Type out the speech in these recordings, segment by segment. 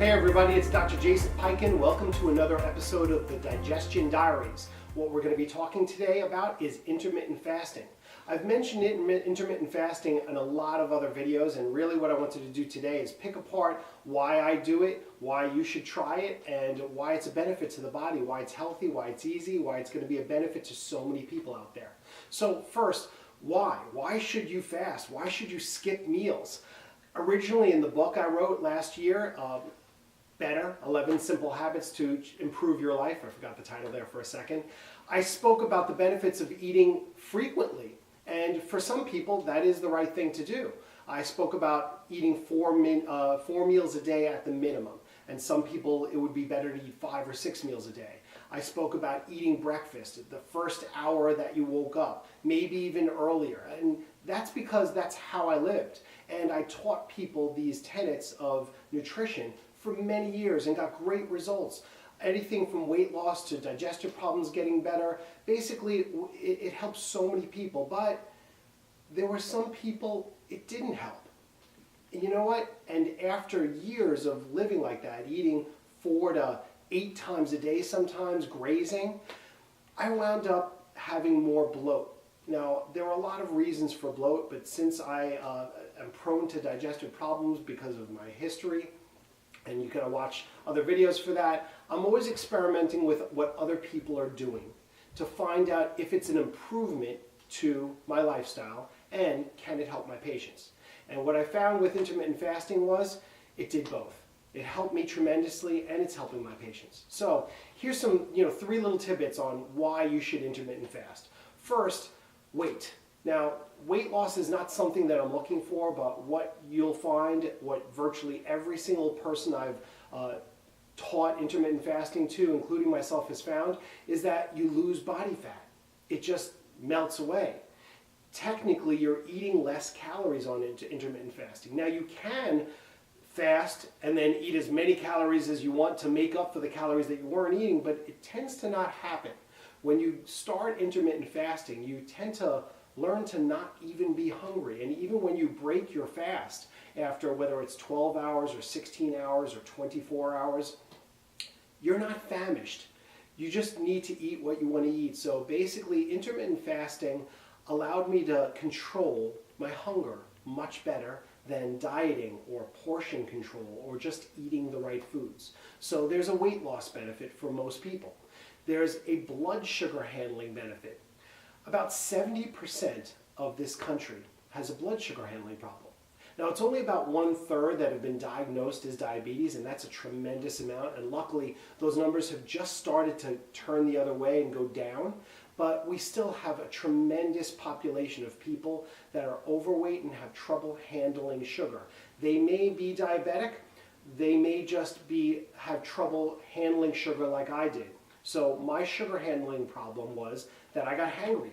Hey everybody, it's Dr. Jason Piken. Welcome to another episode of the Digestion Diaries. What we're going to be talking today about is intermittent fasting. I've mentioned intermittent fasting in a lot of other videos, and really what I wanted to do today is pick apart why I do it, why you should try it, and why it's a benefit to the body, why it's healthy, why it's easy, why it's going to be a benefit to so many people out there. So first, why? Why should you fast? Why should you skip meals? Originally in the book I wrote last year, Better, 11 Simple Habits to Improve Your Life, I forgot the title there for a second, I spoke about the benefits of eating frequently. And for some people, that is the right thing to do. I spoke about eating four meals a day at the minimum. And some people, it would be better to eat 5 or 6 meals a day. I spoke about eating breakfast the first hour that you woke up, maybe even earlier. And that's because that's how I lived. And I taught people these tenets of nutrition for many years and got great results. Anything from weight loss to digestive problems getting better. Basically, it helps so many people, but there were some people it didn't help. And you know what? And after years of living like that, eating 4 to 8 times a day sometimes, grazing, I wound up having more bloat. Now, there are a lot of reasons for bloat, but since I am prone to digestive problems because of my history, and you can watch other videos for that, I'm always experimenting with what other people are doing to find out if it's an improvement to my lifestyle and can it help my patients. And what I found with intermittent fasting was it did both. It helped me tremendously and it's helping my patients. So here's some 3 little tidbits on why you should intermittent fast. First, weight. Now, weight loss is not something that I'm looking for, but what you'll find, what virtually every single person I've taught intermittent fasting to, including myself, has found, is that you lose body fat. It just melts away. Technically, you're eating less calories on intermittent fasting. Now, you can fast and then eat as many calories as you want to make up for the calories that you weren't eating, but it tends to not happen. When you start intermittent fasting, you tend to learn to not even be hungry. And even when you break your fast after whether it's 12 hours or 16 hours or 24 hours, you're not famished. You just need to eat what you want to eat. So basically, intermittent fasting allowed me to control my hunger much better than dieting or portion control or just eating the right foods. So there's a weight loss benefit for most people. There's a blood sugar handling benefit. About 70% of this country has a blood sugar handling problem. Now, it's only about 1/3 that have been diagnosed as diabetes, and that's a tremendous amount. And luckily, those numbers have just started to turn the other way and go down. But we still have a tremendous population of people that are overweight and have trouble handling sugar. They may be diabetic. They may just have trouble handling sugar like I did. So my sugar handling problem was that I got hangry.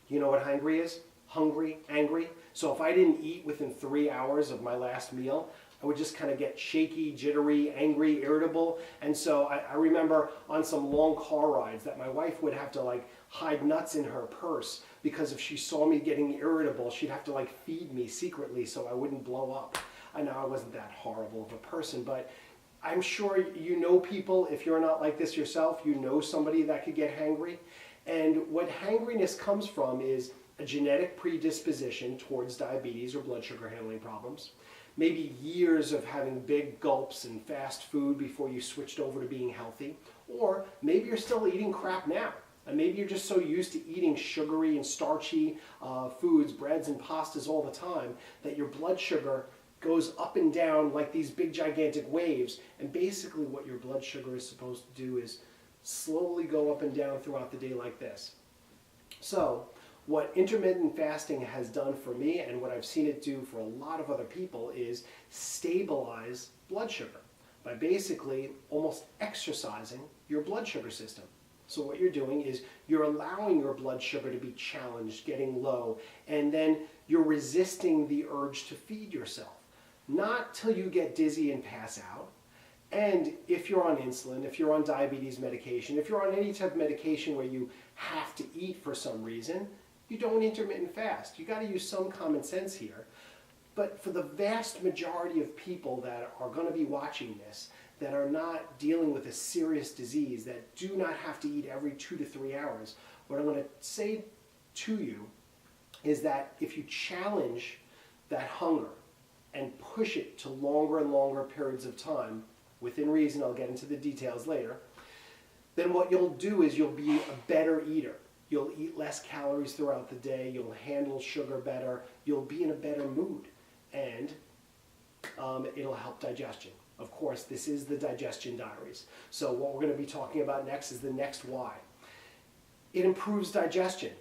You know what hangry is? Hungry, angry. So if I didn't eat within 3 hours of my last meal, I would just kind of get shaky, jittery, angry, irritable. And so I remember on some long car rides that my wife would have to hide nuts in her purse because if she saw me getting irritable, she'd have to feed me secretly so I wouldn't blow up. I know I wasn't that horrible of a person, but I'm sure you know people, if you're not like this yourself, you know somebody that could get hangry. And what hangriness comes from is a genetic predisposition towards diabetes or blood sugar handling problems. Maybe years of having big gulps and fast food before you switched over to being healthy. Or maybe you're still eating crap now. And maybe you're just so used to eating sugary and starchy foods, breads and pastas all the time, that your blood sugar goes up and down like these big gigantic waves. And basically what your blood sugar is supposed to do is slowly go up and down throughout the day like this. So what intermittent fasting has done for me, and what I've seen it do for a lot of other people, is stabilize blood sugar by basically almost exercising your blood sugar system. So what you're doing is you're allowing your blood sugar to be challenged, getting low, and then you're resisting the urge to feed yourself. Not till you get dizzy and pass out. And if you're on insulin, if you're on diabetes medication, if you're on any type of medication where you have to eat for some reason, you don't intermittent fast. You got to use some common sense here. But for the vast majority of people that are going to be watching this, that are not dealing with a serious disease, that do not have to eat every 2 to 3 hours, what I'm going to say to you is that if you challenge that hunger and push it to longer and longer periods of time, within reason, I'll get into the details later, then what you'll do is you'll be a better eater. You'll eat less calories throughout the day, you'll handle sugar better, you'll be in a better mood, and it'll help digestion. Of course, this is the Digestion Diaries. So what we're going to be talking about next is the next why. It improves digestion.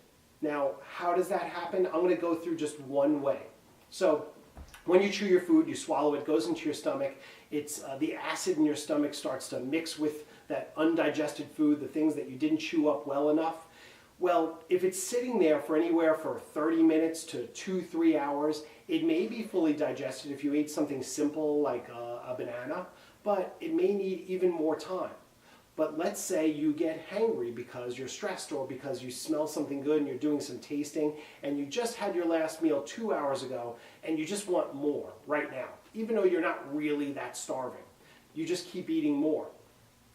Now, how does that happen? I'm going to go through just one way. So when you chew your food, you swallow it, goes into your stomach. It's the acid in your stomach starts to mix with that undigested food, the things that you didn't chew up well enough. Well, if it's sitting there for anywhere for 30 minutes to 2-3 hours, it may be fully digested if you ate something simple like a banana, but it may need even more time. But let's say you get hangry because you're stressed or because you smell something good and you're doing some tasting and you just had your last meal 2 hours ago and you just want more right now, even though you're not really that starving. You just keep eating more.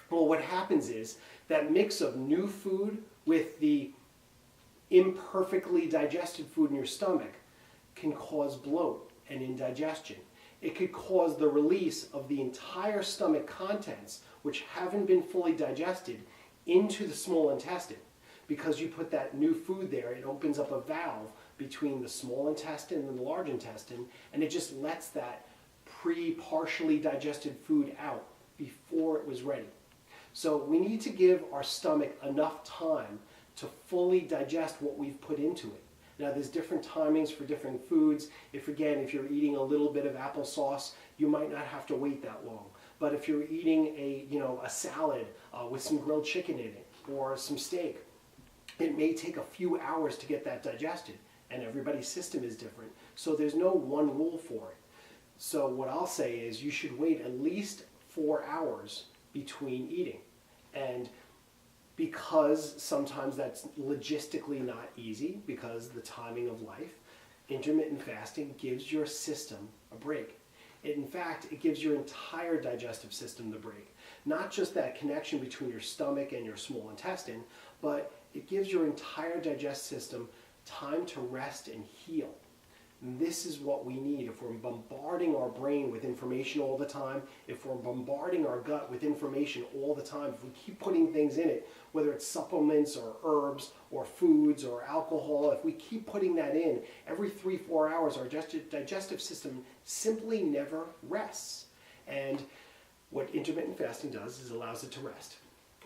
Well, what happens is that mix of new food with the imperfectly digested food in your stomach can cause bloat and indigestion. It could cause the release of the entire stomach contents, which haven't been fully digested, into the small intestine. Because you put that new food there, it opens up a valve between the small intestine and the large intestine, and it just lets that partially digested food out before it was ready. So we need to give our stomach enough time to fully digest what we've put into it. Now there's different timings for different foods. If you're eating a little bit of applesauce, you might not have to wait that long. But if you're eating a salad with some grilled chicken in it or some steak, it may take a few hours to get that digested, and everybody's system is different. So there's no one rule for it. So what I'll say is you should wait at least 4 hours between eating. And because sometimes that's logistically not easy because the timing of life, intermittent fasting gives your system a break. In fact, it gives your entire digestive system the break. Not just that connection between your stomach and your small intestine, but it gives your entire digestive system time to rest and heal. And this is what we need. If we're bombarding our brain with information all the time, if we're bombarding our gut with information all the time, if we keep putting things in it, whether it's supplements or herbs or foods or alcohol, if we keep putting that in every 3-4 hours, our digestive system simply never rests. And what intermittent fasting does is allows it to rest.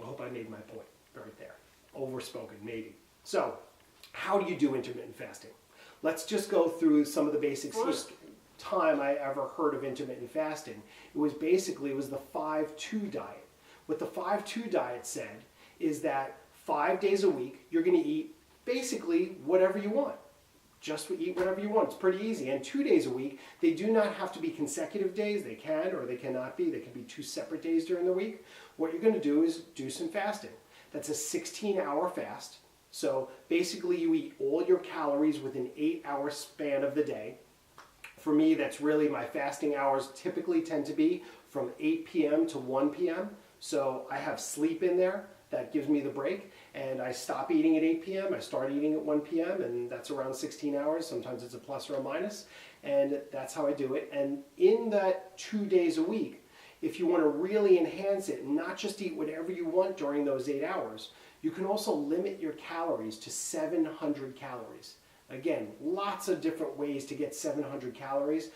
I hope I made my point right there. Overspoken, maybe. So, how do you do intermittent fasting? Let's just go through some of the basics. First time I ever heard of intermittent fasting, it was the 5-2 diet. What the 5-2 diet said is that 5 days a week, you're going to eat basically whatever you want. Just eat whatever you want. It's pretty easy. And 2 days a week, they do not have to be consecutive days. They can or they cannot be. They can be 2 separate days during the week. What you're going to do is do some fasting. That's a 16-hour fast. So basically you eat all your calories within 8-hour span of the day. For me, that's really my fasting hours typically tend to be from 8 p.m. to 1 p.m. So I have sleep in there. That gives me the break. And I stop eating at 8 p.m. I start eating at 1 p.m. and that's around 16 hours. Sometimes it's a plus or a minus. And that's how I do it. And in that 2 days a week, if you want to really enhance it and not just eat whatever you want during those 8 hours, you can also limit your calories to 700 calories. Again, lots of different ways to get 700 calories.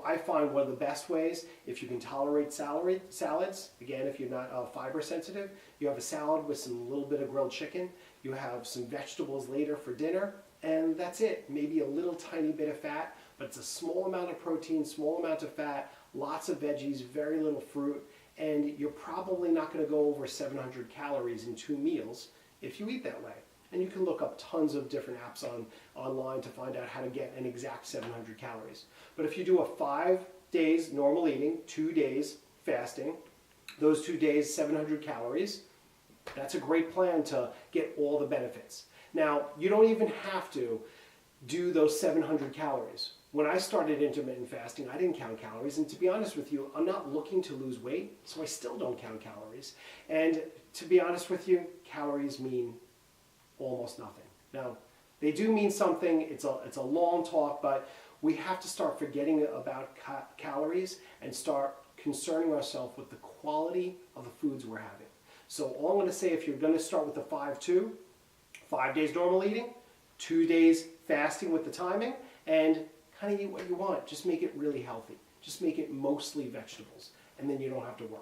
I find one of the best ways, if you can tolerate salads, again, if you're not fiber sensitive, you have a salad with some little bit of grilled chicken, you have some vegetables later for dinner, and that's it. Maybe a little tiny bit of fat, but it's a small amount of protein, small amount of fat, lots of veggies, very little fruit, and you're probably not going to go over 700 calories in 2 meals if you eat that way. And you can look up tons of different apps online to find out how to get an exact 700 calories. But if you do a 5 days normal eating, 2 days fasting, those 2 days, 700 calories, that's a great plan to get all the benefits. Now, you don't even have to do those 700 calories. When I started intermittent fasting, I didn't count calories. And to be honest with you, I'm not looking to lose weight, so I still don't count calories. And to be honest with you, calories mean almost nothing. Now, they do mean something. It's a long talk, but we have to start forgetting about calories and start concerning ourselves with the quality of the foods we're having. So all I'm going to say, if you're going to start with the 5-2, 5 days normal eating, 2 days fasting with the timing, and kind of eat what you want. Just make it really healthy. Just make it mostly vegetables, and then you don't have to worry.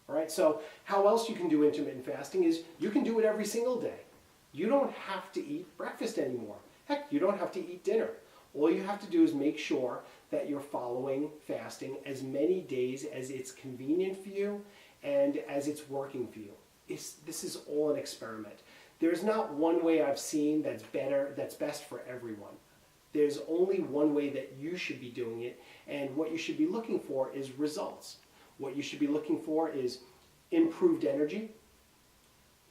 All right, so how else you can do intermittent fasting is you can do it every single day. You don't have to eat breakfast anymore. Heck, you don't have to eat dinner. All you have to do is make sure that you're following fasting as many days as it's convenient for you and as it's working for you. This is all an experiment. There's not one way I've seen that's better, that's best for everyone. There's only one way that you should be doing it, and what you should be looking for is results. What you should be looking for is improved energy,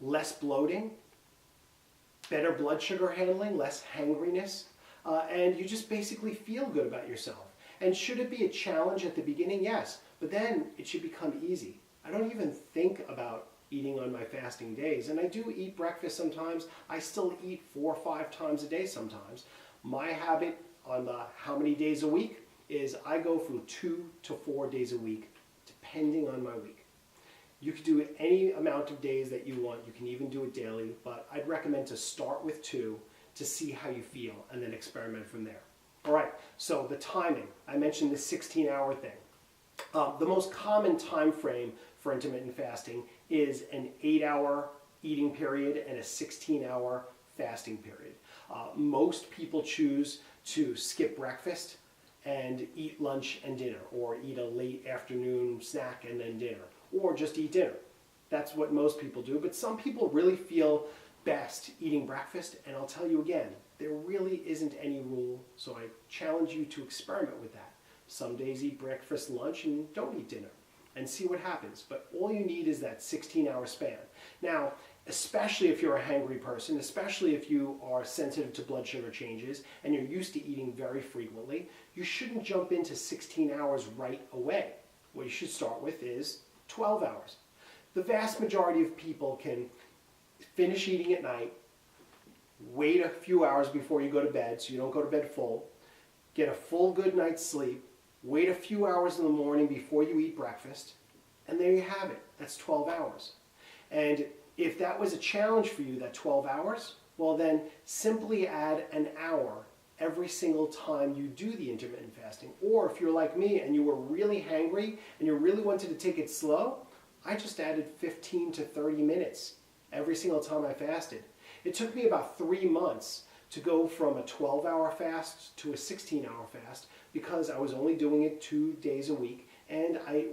less bloating, better blood sugar handling, less hangriness, and you just basically feel good about yourself. And should it be a challenge at the beginning? Yes, but then it should become easy. I don't even think about eating on my fasting days, and I do eat breakfast sometimes. I still eat 4 or 5 times a day sometimes. My habit on the how many days a week is I go from 2 to 4 days a week, depending on my week. You can do it any amount of days that you want. You can even do it daily, but I'd recommend to start with 2 to see how you feel and then experiment from there. All right, so the timing. I mentioned the 16-hour thing. The most common time frame for intermittent fasting is an 8-hour eating period and a 16-hour fasting period. Most people choose to skip breakfast and eat lunch and dinner, or eat a late afternoon snack and then dinner, or just eat dinner. That's what most people do, but some people really feel best eating breakfast, and I'll tell you again, there really isn't any rule, so I challenge you to experiment with that. Some days eat breakfast, lunch, and don't eat dinner, and see what happens. But all you need is that 16-hour span. Now, especially if you're a hangry person, especially if you are sensitive to blood sugar changes and you're used to eating very frequently, you shouldn't jump into 16 hours right away. What you should start with is 12 hours. The vast majority of people can finish eating at night, wait a few hours before you go to bed so you don't go to bed full, get a full good night's sleep, wait a few hours in the morning before you eat breakfast, and there you have it. That's 12 hours. And if that was a challenge for you, that 12 hours, well then simply add an hour every single time you do the intermittent fasting. Or if you're like me and you were really hangry and you really wanted to take it slow, I just added 15 to 30 minutes every single time I fasted. It took me about 3 months to go from a 12-hour fast to a 16-hour fast because I was only doing it 2 days a week, and I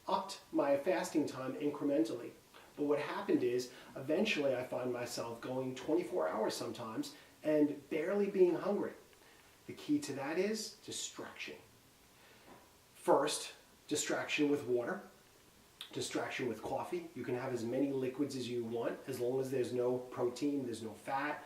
upped my fasting time incrementally. But what happened is, eventually I find myself going 24 hours sometimes and barely being hungry. The key to that is distraction. First, distraction with water, distraction with coffee. You can have as many liquids as you want, as long as there's no protein, there's no fat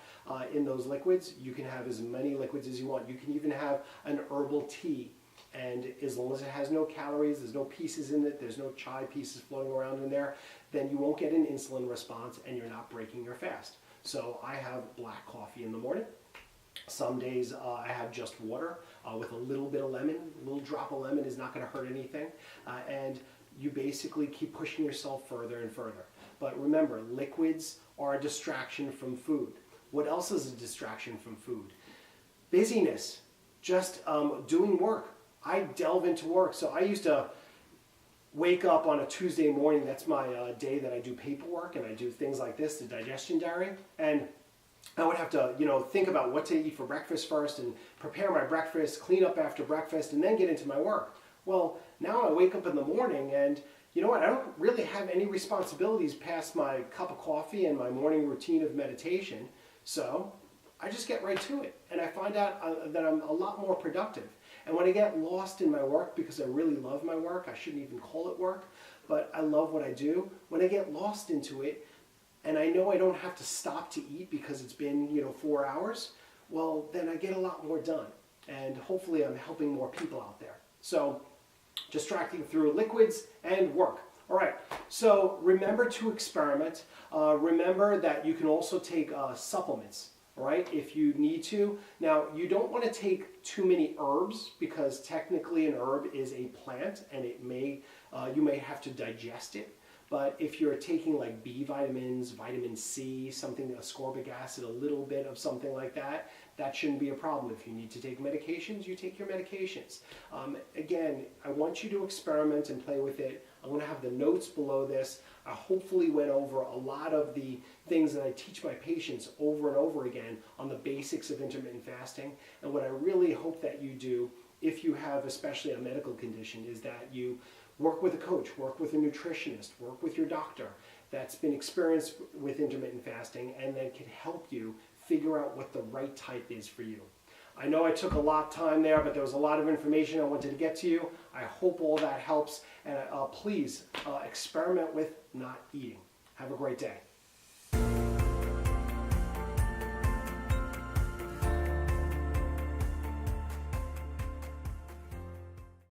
in those liquids. You can have as many liquids as you want. You can even have an herbal tea, and as long as it has no calories, there's no pieces in it, there's no chai pieces floating around in there, then you won't get an insulin response and you're not breaking your fast. So I have black coffee in the morning. Some days I have just water with a little bit of lemon. A little drop of lemon is not going to hurt anything. And you basically keep pushing yourself further and further. But remember, liquids are a distraction from food. What else is a distraction from food? Busyness, just doing work. I delve into work. So I used to wake up on a Tuesday morning. That's my day that I do paperwork and I do things like this, the Digestion Diary. And I would have to, think about what to eat for breakfast first and prepare my breakfast, clean up after breakfast, and then get into my work. Well, now I wake up in the morning and you know what? I don't really have any responsibilities past my cup of coffee and my morning routine of meditation. So I just get right to it. And I find out that I'm a lot more productive. And when I get lost in my work, because I really love my work, I shouldn't even call it work, but I love what I do. When I get lost into it, and I know I don't have to stop to eat because it's been, 4 hours, well, then I get a lot more done. and hopefully I'm helping more people out there. So distracting through liquids and work. All right, so remember to experiment. Remember that you can also take supplements, all right, if you need to. Now, you don't want to take too many herbs because technically an herb is a plant and it may, you may have to digest it. But if you're taking like B vitamins, vitamin C, something, ascorbic acid, a little bit of something like that, that shouldn't be a problem. If you need to take medications, you take your medications. Again, I want you to experiment and play with it. I'm going to have the notes below this. I hopefully went over a lot of the things that I teach my patients over and over again on the basics of intermittent fasting. And what I really hope that you do, if you have especially a medical condition, is that you work with a coach, work with a nutritionist, work with your doctor that's been experienced with intermittent fasting and that can help you figure out what the right type is for you. I know I took a lot of time there, but there was a lot of information I wanted to get to you. I hope all that helps, and please experiment with not eating. Have a great day.